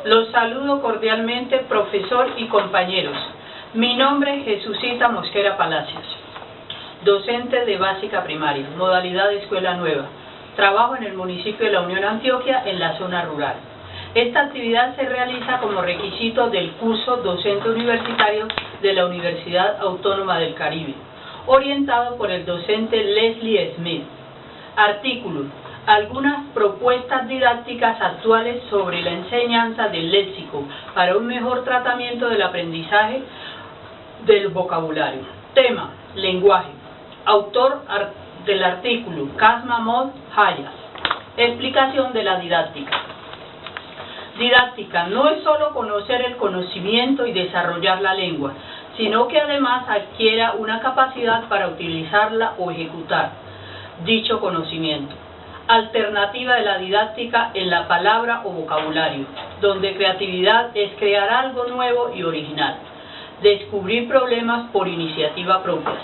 Los saludo cordialmente, profesor y compañeros. Mi nombre es Jesucita Mosquera Palacios, docente de básica primaria, modalidad de escuela nueva. Trabajo en el municipio de La Unión, Antioquia, en la zona rural. Esta actividad se realiza como requisito del curso docente universitario de la Universidad Autónoma del Caribe, orientado por el docente Leslie Smith. Artículo: algunas propuestas didácticas actuales sobre la enseñanza del léxico para un mejor tratamiento del aprendizaje del vocabulario. Tema: lenguaje. Autor del artículo: Kaz Mahmoud Hayas. Explicación de la didáctica. Didáctica no es solo conocer el conocimiento y desarrollar la lengua, sino que además adquiera una capacidad para utilizarla o ejecutar dicho conocimiento. Alternativa de la didáctica en la palabra o vocabulario, donde creatividad es crear algo nuevo y original, descubrir problemas por iniciativa propia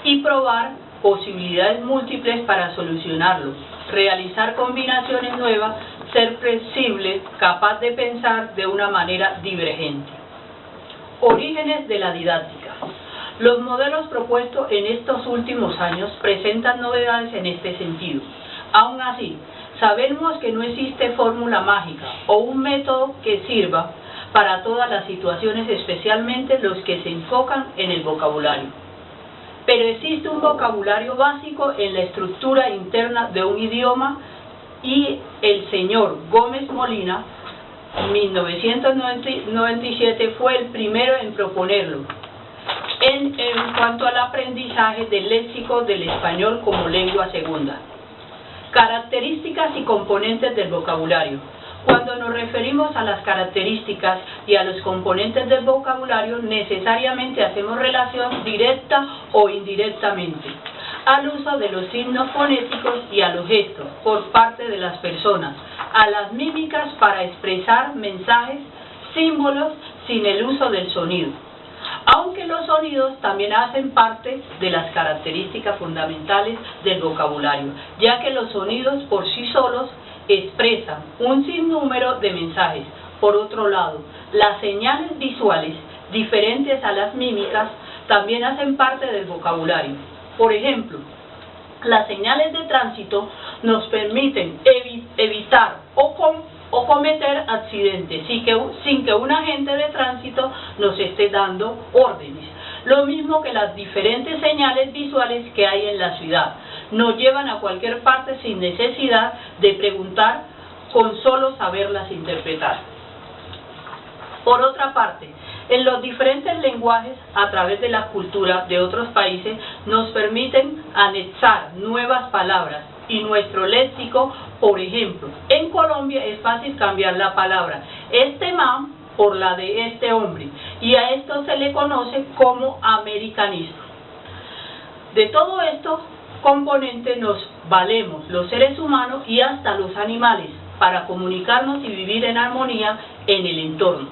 y probar posibilidades múltiples para solucionarlos, realizar combinaciones nuevas, ser flexible, capaz de pensar de una manera divergente. Orígenes de la didáctica. Los modelos propuestos en estos últimos años presentan novedades en este sentido. Aún así, sabemos que no existe fórmula mágica o un método que sirva para todas las situaciones, especialmente los que se enfocan en el vocabulario. Pero existe un vocabulario básico en la estructura interna de un idioma y el señor Gómez Molina, en 1997, fue el primero en proponerlo en cuanto al aprendizaje del léxico del español como lengua segunda. Características y componentes del vocabulario. Cuando nos referimos a las características y a los componentes del vocabulario, necesariamente hacemos relación directa o indirectamente al uso de los signos fonéticos y a los gestos por parte de las personas, a las mímicas para expresar mensajes, símbolos sin el uso del sonido. Aunque los sonidos también hacen parte de las características fundamentales del vocabulario, ya que los sonidos por sí solos expresan un sinnúmero de mensajes. Por otro lado, las señales visuales, diferentes a las mímicas, también hacen parte del vocabulario. Por ejemplo, las señales de tránsito nos permiten evitar o cometer accidentes sin que un agente de tránsito nos esté dando órdenes. Lo mismo que las diferentes señales visuales que hay en la ciudad nos llevan a cualquier parte sin necesidad de preguntar, con solo saberlas interpretar. Por otra parte, en los diferentes lenguajes, a través de la cultura de otros países, nos permiten anexar nuevas palabras y nuestro léxico. Por ejemplo, en Colombia es fácil cambiar la palabra "este man" por la de "este hombre", y a esto se le conoce como americanismo. De todo esto componente nos valemos los seres humanos y hasta los animales para comunicarnos y vivir en armonía en el entorno.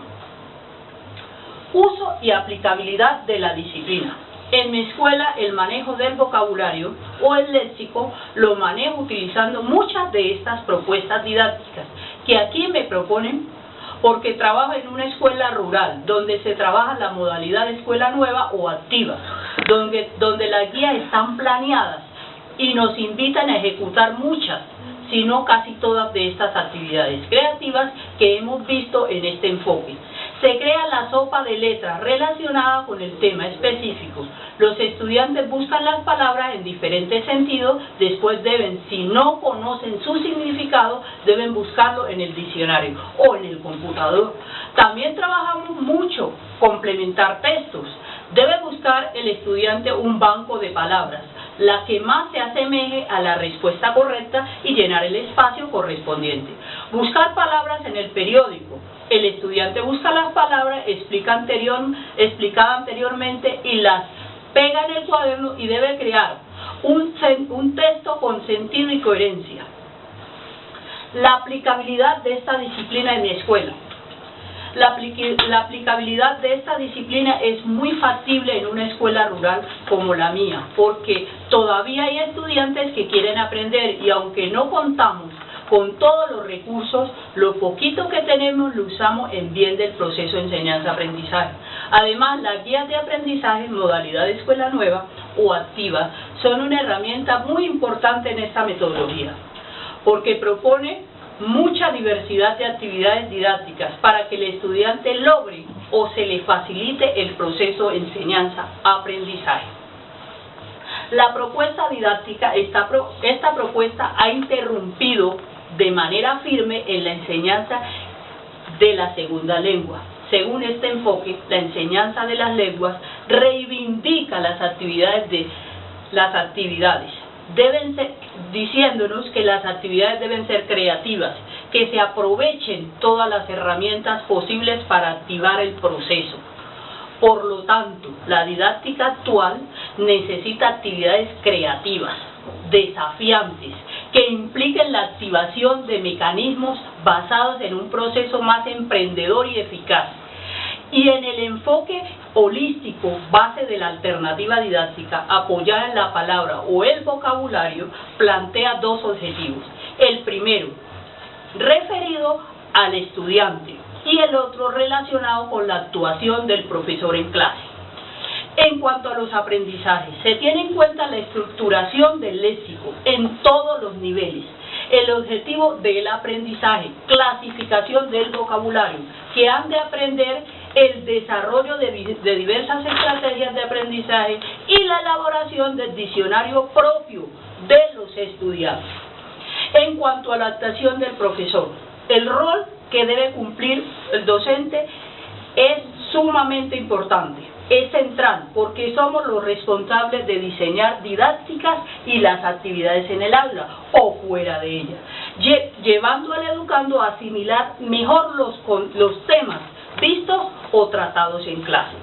Uso y aplicabilidad de la disciplina. En mi escuela el manejo del vocabulario o el léxico lo manejo utilizando muchas de estas propuestas didácticas que aquí me proponen, porque trabajo en una escuela rural donde se trabaja la modalidad de escuela nueva o activa, donde las guías están planeadas y nos invitan a ejecutar muchas, si no casi todas, de estas actividades creativas que hemos visto en este enfoque. Se crea la sopa de letras relacionada con el tema específico. Los estudiantes buscan las palabras en diferentes sentidos, después deben, si no conocen su significado, deben buscarlo en el diccionario o en el computador. También trabajamos mucho complementar textos. Debe buscar el estudiante un banco de palabras, la que más se asemeje a la respuesta correcta, y llenar el espacio correspondiente. Buscar palabras en el periódico. El estudiante busca las palabras explicadas anteriormente y las pega en el cuaderno y debe crear un texto con sentido y coherencia. La aplicabilidad de esta disciplina en mi escuela. La aplicabilidad de esta disciplina es muy factible en una escuela rural como la mía, porque todavía hay estudiantes que quieren aprender y aunque no contamos con todos los recursos, lo poquito que tenemos lo usamos en bien del proceso de enseñanza-aprendizaje. Además, las guías de aprendizaje en modalidad de escuela nueva o activa son una herramienta muy importante en esta metodología, porque propone mucha diversidad de actividades didácticas para que el estudiante logre o se le facilite el proceso de enseñanza-aprendizaje. La propuesta didáctica, esta propuesta ha interrumpido de manera firme en la enseñanza de la segunda lengua. Según este enfoque, la enseñanza de las lenguas reivindica las actividades deben ser, diciéndonos que las actividades deben ser creativas, que se aprovechen todas las herramientas posibles para activar el proceso. Por lo tanto, la didáctica actual necesita actividades creativas, desafiantes, que impliquen la activación de mecanismos basados en un proceso más emprendedor y eficaz. Y en el enfoque holístico, base de la alternativa didáctica, apoyada en la palabra o el vocabulario, plantea dos objetivos. El primero, referido al estudiante, y el otro relacionado con la actuación del profesor en clase. En cuanto a los aprendizajes, se tiene en cuenta la estructuración del léxico en todos los niveles, el objetivo del aprendizaje, clasificación del vocabulario, que han de aprender, el desarrollo de diversas estrategias de aprendizaje y la elaboración del diccionario propio de los estudiantes. En cuanto a la actuación del profesor, el rol que debe cumplir el docente es sumamente importante, es central, porque somos los responsables de diseñar didácticas y las actividades en el aula o fuera de ella, llevando al educando a asimilar mejor los temas vistos o tratados en clase.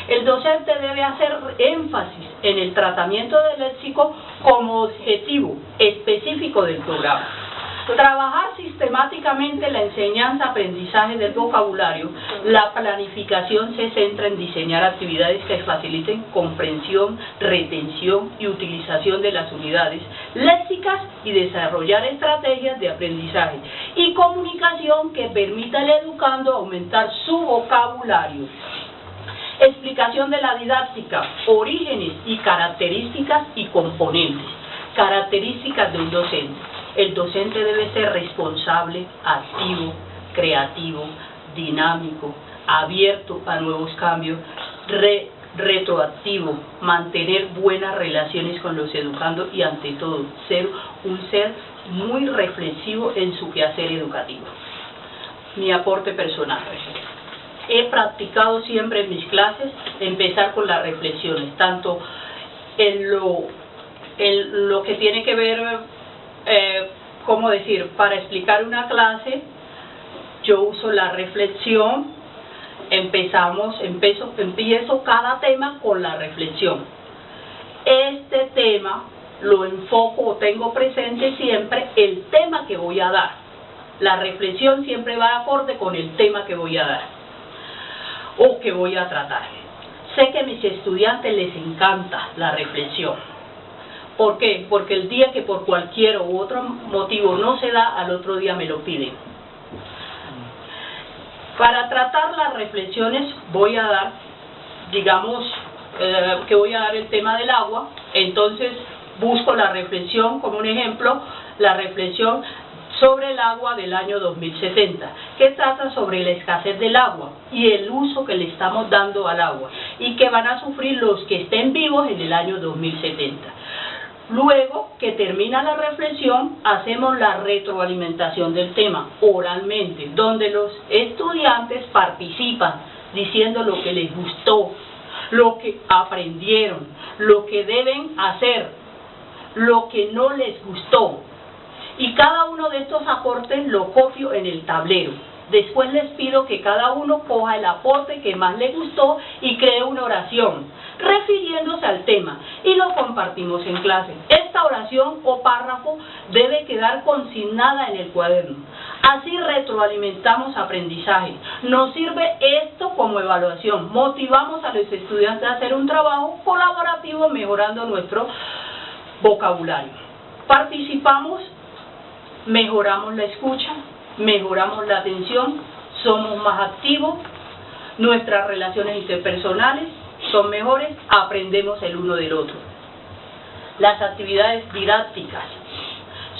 El docente debe hacer énfasis en el tratamiento del léxico como objetivo específico del programa. Trabajar sistemáticamente la enseñanza-aprendizaje del vocabulario. La planificación se centra en diseñar actividades que faciliten comprensión, retención y utilización de las unidades léxicas y desarrollar estrategias de aprendizaje y comunicación que permita al educando aumentar su vocabulario. Explicación de la didáctica, orígenes y características y componentes. Características de un docente. El docente debe ser responsable, activo, creativo, dinámico, abierto a nuevos cambios, retroactivo, mantener buenas relaciones con los educandos y ante todo, ser un ser muy reflexivo en su quehacer educativo. Mi aporte personal. He practicado siempre en mis clases empezar con las reflexiones, tanto en lo que tiene que ver, ¿cómo decir? Para explicar una clase, yo uso la reflexión, empiezo cada tema con la reflexión. Este tema lo enfoco o tengo presente siempre el tema que voy a dar. La reflexión siempre va acorde con el tema que voy a dar o que voy a tratar. Sé que a mis estudiantes les encanta la reflexión. ¿Por qué? Porque el día que por cualquier u otro motivo no se da, al otro día me lo piden. Para tratar las reflexiones voy a dar, digamos, que voy a dar el tema del agua, entonces busco la reflexión como un ejemplo, la reflexión sobre el agua del año 2070, que trata sobre la escasez del agua y el uso que le estamos dando al agua y que van a sufrir los que estén vivos en el año 2070. Luego que termina la reflexión, hacemos la retroalimentación del tema oralmente, donde los estudiantes participan diciendo lo que les gustó, lo que aprendieron, lo que deben hacer, lo que no les gustó. Y cada uno de estos aportes lo copio en el tablero. Después les pido que cada uno coja el aporte que más le gustó y cree una oración, refiriéndose al tema, y lo compartimos en clase. Esta oración o párrafo debe quedar consignada en el cuaderno. Así retroalimentamos aprendizaje. Nos sirve esto como evaluación. Motivamos a los estudiantes a hacer un trabajo colaborativo mejorando nuestro vocabulario. Participamos mejoramos la escucha, mejoramos la atención, somos más activos, nuestras relaciones interpersonales son mejores, aprendemos el uno del otro. Las actividades didácticas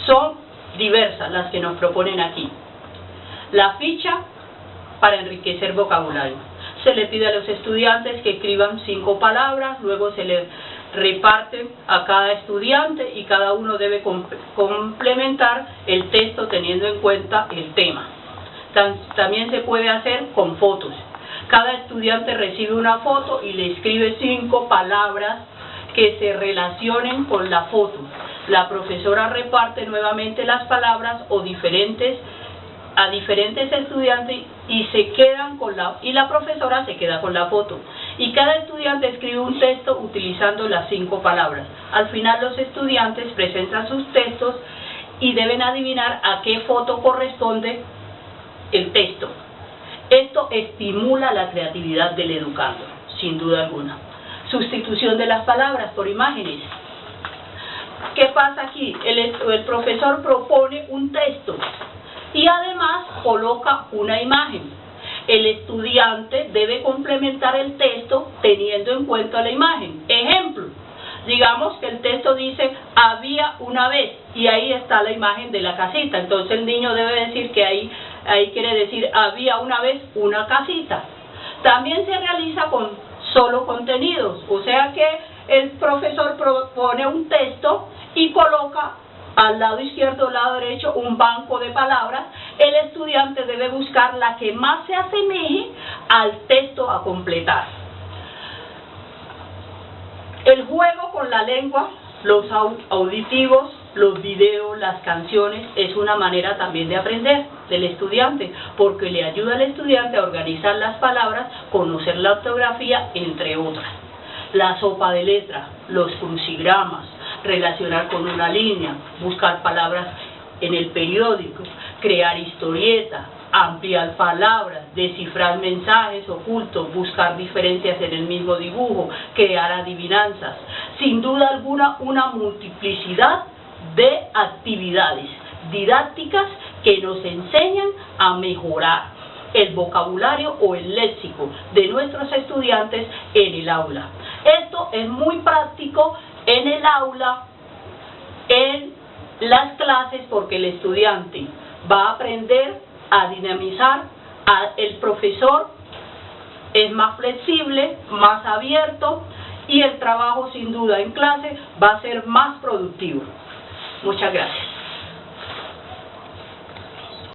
son diversas las que nos proponen aquí. La ficha para enriquecer vocabulario. Se le pide a los estudiantes que escriban 5 palabras, luego se le reparten a cada estudiante y cada uno debe complementar el texto teniendo en cuenta el tema. También se puede hacer con fotos. Cada estudiante recibe una foto y le escribe 5 palabras que se relacionen con la foto. La profesora reparte nuevamente las palabras a diferentes estudiantes y se quedan y la profesora se queda con la foto. Y cada estudiante escribe un texto utilizando las 5 palabras. Al final los estudiantes presentan sus textos y deben adivinar a qué foto corresponde el texto. Esto estimula la creatividad del educando, sin duda alguna. Sustitución de las palabras por imágenes. ¿Qué pasa aquí? El profesor propone un texto y además coloca una imagen. El estudiante debe complementar el texto teniendo en cuenta la imagen. Ejemplo, digamos que el texto dice había una vez y ahí está la imagen de la casita. Entonces el niño debe decir que ahí quiere decir había una vez una casita. También se realiza con solo contenidos, o sea que el profesor propone un texto y coloca al lado izquierdo o lado derecho un banco de palabras. El estudiante debe buscar la que más se asemeje al texto a completar. El juego con la lengua, los auditivos, los videos, las canciones, es una manera también de aprender del estudiante, porque le ayuda al estudiante a organizar las palabras, conocer la ortografía, entre otras. La sopa de letras, los crucigramas, relacionar con una línea, buscar palabras en el periódico, crear historietas, ampliar palabras, descifrar mensajes ocultos, buscar diferencias en el mismo dibujo, crear adivinanzas. Sin duda alguna, una multiplicidad de actividades didácticas que nos enseñan a mejorar el vocabulario o el léxico de nuestros estudiantes en el aula. Esto es muy práctico en el aula, en las clases, porque el estudiante va a aprender a dinamizar, el profesor es más flexible, más abierto y el trabajo sin duda en clase va a ser más productivo. Muchas gracias.